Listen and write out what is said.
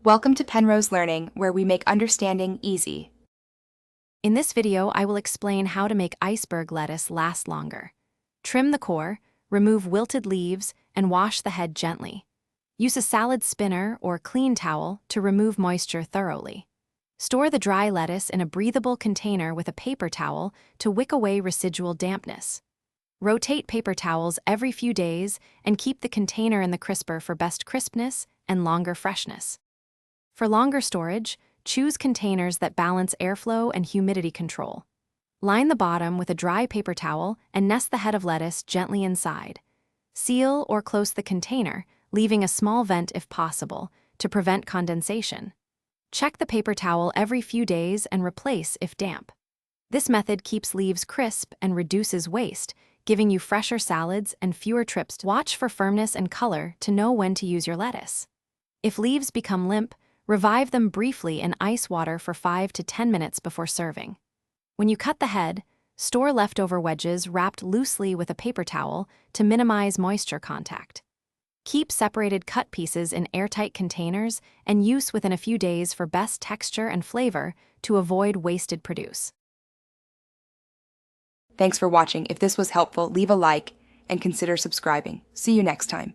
Welcome to Penrose Learning, where we make understanding easy. In this video, I will explain how to make iceberg lettuce last longer. Trim the core, remove wilted leaves, and wash the head gently. Use a salad spinner or clean towel to remove moisture thoroughly. Store the dry lettuce in a breathable container with a paper towel to wick away residual dampness. Rotate paper towels every few days and keep the container in the crisper for best crispness and longer freshness. For longer storage, choose containers that balance airflow and humidity control. Line the bottom with a dry paper towel and nest the head of lettuce gently inside. Seal or close the container, leaving a small vent if possible, to prevent condensation. Check the paper towel every few days and replace if damp. This method keeps leaves crisp and reduces waste, giving you fresher salads and fewer trips. Watch for firmness and color to know when to use your lettuce. If leaves become limp, revive them briefly in ice water for 5 to 10 minutes before serving. When you cut the head, store leftover wedges wrapped loosely with a paper towel to minimize moisture contact. Keep separated cut pieces in airtight containers and use within a few days for best texture and flavor to avoid wasted produce. Thanks for watching. If this was helpful, leave a like and consider subscribing. See you next time.